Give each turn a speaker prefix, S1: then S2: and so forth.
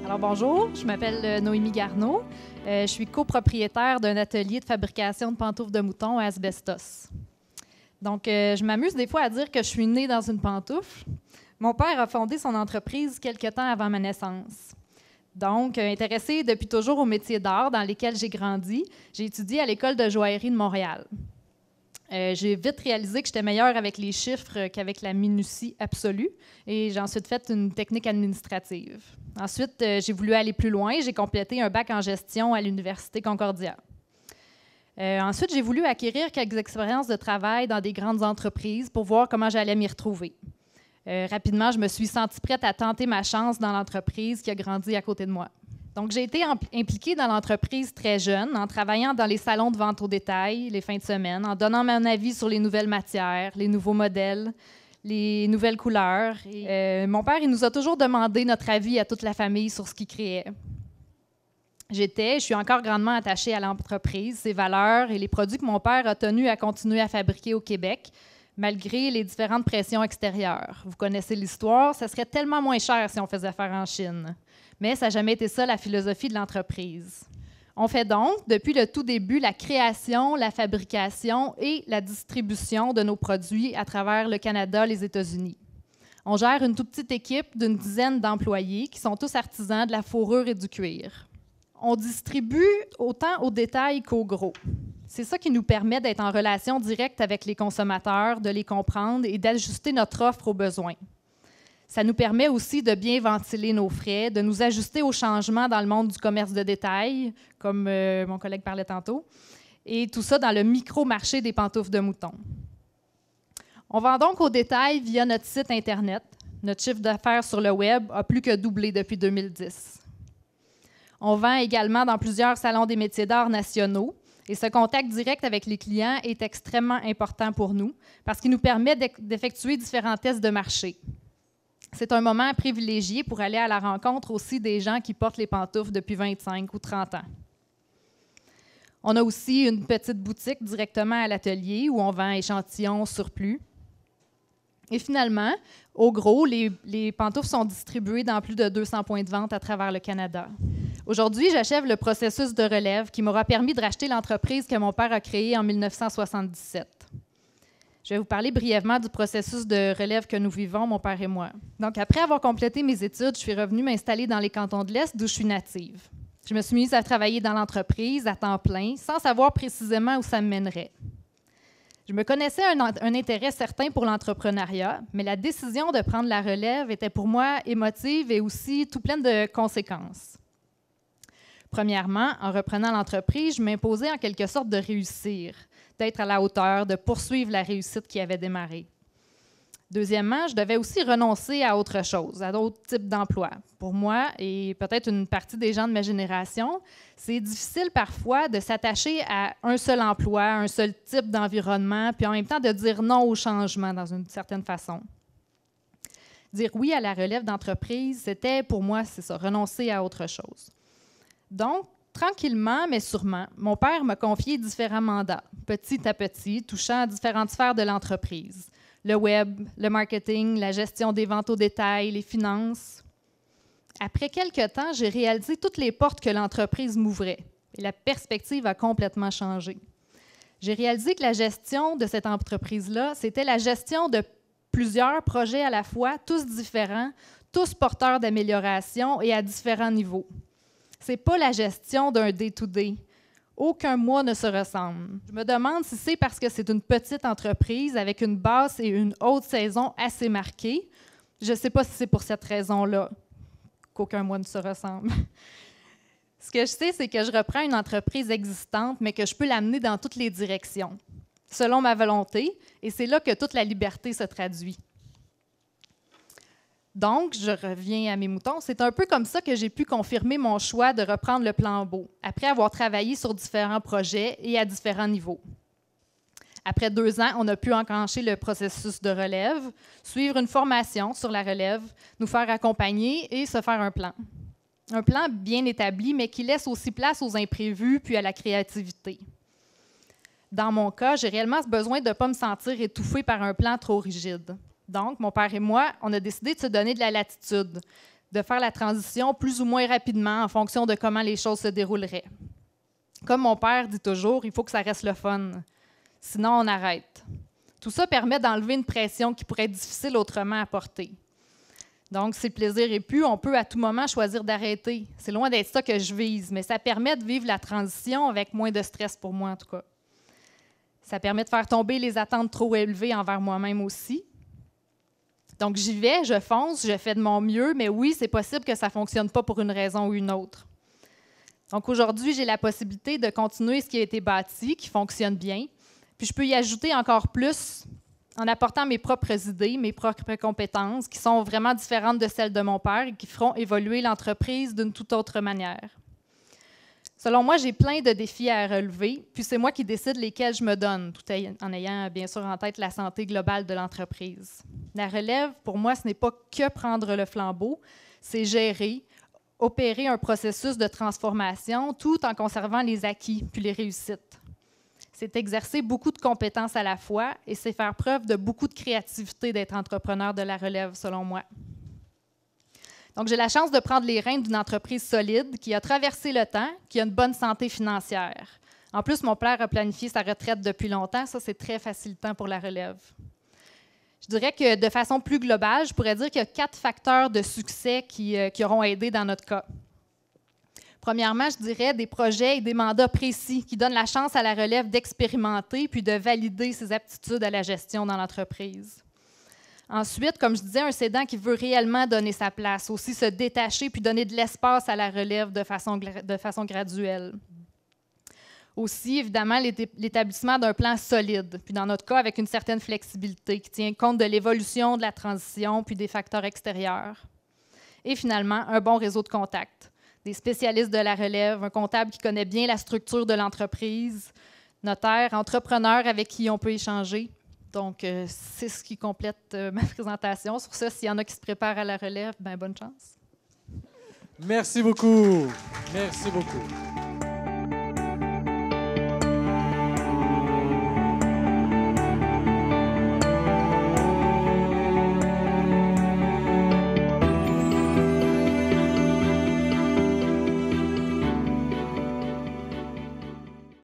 S1: Alors bonjour, je m'appelle Noémie Garneau. Je suis copropriétaire d'un atelier de fabrication de pantoufles de mouton à Asbestos. Donc, je m'amuse des fois à dire que je suis née dans une pantoufle. Mon père a fondé son entreprise quelque temps avant ma naissance. Donc, intéressée depuis toujours aux métiers d'art dans lesquels j'ai grandi, j'ai étudié à l'École de joaillerie de Montréal. J'ai vite réalisé que j'étais meilleure avec les chiffres qu'avec la minutie absolue et j'ai ensuite fait une technique administrative. Ensuite, j'ai voulu aller plus loin. J'ai complété un bac en gestion à l'Université Concordia. Ensuite, j'ai voulu acquérir quelques expériences de travail dans des grandes entreprises pour voir comment j'allais m'y retrouver. Rapidement, je me suis sentie prête à tenter ma chance dans l'entreprise qui a grandi à côté de moi. Donc, j'ai été impliquée dans l'entreprise très jeune, en travaillant dans les salons de vente au détail les fins de semaine, en donnant mon avis sur les nouvelles matières, les nouveaux modèles, les nouvelles couleurs. Mon père, il nous a toujours demandé notre avis à toute la famille sur ce qu'il créait. Je suis encore grandement attachée à l'entreprise, ses valeurs et les produits que mon père a tenu à continuer à fabriquer au Québec, malgré les différentes pressions extérieures. Vous connaissez l'histoire, ça serait tellement moins cher si on faisait affaire en Chine. Mais ça n'a jamais été ça la philosophie de l'entreprise. On fait donc, depuis le tout début, la création, la fabrication et la distribution de nos produits à travers le Canada, les États-Unis. On gère une toute petite équipe d'une dizaine d'employés qui sont tous artisans de la fourrure et du cuir. On distribue autant au détail qu'au gros. C'est ça qui nous permet d'être en relation directe avec les consommateurs, de les comprendre et d'ajuster notre offre aux besoins. Ça nous permet aussi de bien ventiler nos frais, de nous ajuster aux changements dans le monde du commerce de détail, comme mon collègue parlait tantôt, et tout ça dans le micro-marché des pantoufles de mouton. On vend donc au détail via notre site Internet. Notre chiffre d'affaires sur le web a plus que doublé depuis 2010. On vend également dans plusieurs salons des métiers d'art nationaux, et ce contact direct avec les clients est extrêmement important pour nous parce qu'il nous permet d'effectuer différents tests de marché. C'est un moment privilégié pour aller à la rencontre aussi des gens qui portent les pantoufles depuis 25 ou 30 ans. On a aussi une petite boutique directement à l'atelier où on vend échantillons surplus. Et finalement, au gros, les pantoufles sont distribuées dans plus de 200 points de vente à travers le Canada. Aujourd'hui, j'achève le processus de relève qui m'aura permis de racheter l'entreprise que mon père a créée en 1977. Je vais vous parler brièvement du processus de relève que nous vivons, mon père et moi. Donc, après avoir complété mes études, je suis revenue m'installer dans les cantons de l'Est, d'où je suis native. Je me suis mise à travailler dans l'entreprise à temps plein, sans savoir précisément où ça me mènerait. Je me connaissais un intérêt certain pour l'entrepreneuriat, mais la décision de prendre la relève était pour moi émotive et aussi tout pleine de conséquences. Premièrement, en reprenant l'entreprise, je m'imposais en quelque sorte de réussir, d'être à la hauteur, de poursuivre la réussite qui avait démarré. Deuxièmement, je devais aussi renoncer à autre chose, à d'autres types d'emplois. Pour moi, et peut-être une partie des gens de ma génération, c'est difficile parfois de s'attacher à un seul emploi, un seul type d'environnement, puis en même temps de dire non au changement dans une certaine façon. Dire oui à la relève d'entreprise, c'était pour moi, c'est ça, renoncer à autre chose. Donc, tranquillement, mais sûrement, mon père m'a confié différents mandats, petit à petit, touchant à différentes sphères de l'entreprise. Le web, le marketing, la gestion des ventes au détail, les finances. Après quelques temps, j'ai réalisé toutes les portes que l'entreprise m'ouvrait et la perspective a complètement changé. J'ai réalisé que la gestion de cette entreprise-là, c'était la gestion de plusieurs projets à la fois, tous différents, tous porteurs d'amélioration et à différents niveaux. Ce n'est pas la gestion d'un day-to-day. Aucun mois ne se ressemble. Je me demande si c'est parce que c'est une petite entreprise avec une basse et une haute saison assez marquée. Je ne sais pas si c'est pour cette raison-là qu'aucun mois ne se ressemble. Ce que je sais, c'est que je reprends une entreprise existante, mais que je peux l'amener dans toutes les directions, selon ma volonté, et c'est là que toute la liberté se traduit. Donc, je reviens à mes moutons. C'est un peu comme ça que j'ai pu confirmer mon choix de reprendre le flambeau, après avoir travaillé sur différents projets et à différents niveaux. Après 2 ans, on a pu enclencher le processus de relève, suivre une formation sur la relève, nous faire accompagner et se faire un plan. Un plan bien établi, mais qui laisse aussi place aux imprévus puis à la créativité. Dans mon cas, j'ai réellement ce besoin de ne pas me sentir étouffée par un plan trop rigide. Donc, mon père et moi, on a décidé de se donner de la latitude, de faire la transition plus ou moins rapidement en fonction de comment les choses se dérouleraient. Comme mon père dit toujours, il faut que ça reste le fun. Sinon, on arrête. Tout ça permet d'enlever une pression qui pourrait être difficile autrement à porter. Donc, si le plaisir est plus, on peut à tout moment choisir d'arrêter. C'est loin d'être ça que je vise, mais ça permet de vivre la transition avec moins de stress pour moi, en tout cas. Ça permet de faire tomber les attentes trop élevées envers moi-même aussi. Donc, j'y vais, je fonce, je fais de mon mieux, mais oui, c'est possible que ça ne fonctionne pas pour une raison ou une autre. Donc, aujourd'hui, j'ai la possibilité de continuer ce qui a été bâti, qui fonctionne bien, puis je peux y ajouter encore plus en apportant mes propres idées, mes propres compétences, qui sont vraiment différentes de celles de mon père et qui feront évoluer l'entreprise d'une toute autre manière. Selon moi, j'ai plein de défis à relever, puis c'est moi qui décide lesquels je me donne, tout en ayant bien sûr en tête la santé globale de l'entreprise. La relève, pour moi, ce n'est pas que prendre le flambeau, c'est gérer, opérer un processus de transformation tout en conservant les acquis puis les réussites. C'est exercer beaucoup de compétences à la fois et c'est faire preuve de beaucoup de créativité d'être entrepreneur de la relève, selon moi. Donc, j'ai la chance de prendre les rênes d'une entreprise solide qui a traversé le temps, qui a une bonne santé financière. En plus, mon père a planifié sa retraite depuis longtemps. Ça, c'est très facilitant pour la relève. Je dirais que de façon plus globale, je pourrais dire qu'il y a 4 facteurs de succès qui auront aidé dans notre cas. Premièrement, je dirais des projets et des mandats précis qui donnent la chance à la relève d'expérimenter puis de valider ses aptitudes à la gestion dans l'entreprise. Ensuite, comme je disais, un cédant qui veut réellement donner sa place, aussi se détacher puis donner de l'espace à la relève de façon graduelle. Aussi, évidemment, l'établissement d'un plan solide, puis dans notre cas, avec une certaine flexibilité qui tient compte de l'évolution, de la transition puis des facteurs extérieurs. Et finalement, un bon réseau de contacts. Des spécialistes de la relève, un comptable qui connaît bien la structure de l'entreprise, notaire, entrepreneur avec qui on peut échanger. Donc, c'est ce qui complète ma présentation. Sur ça, s'il y en a qui se préparent à la relève, bien, bonne chance.
S2: Merci beaucoup. Merci beaucoup.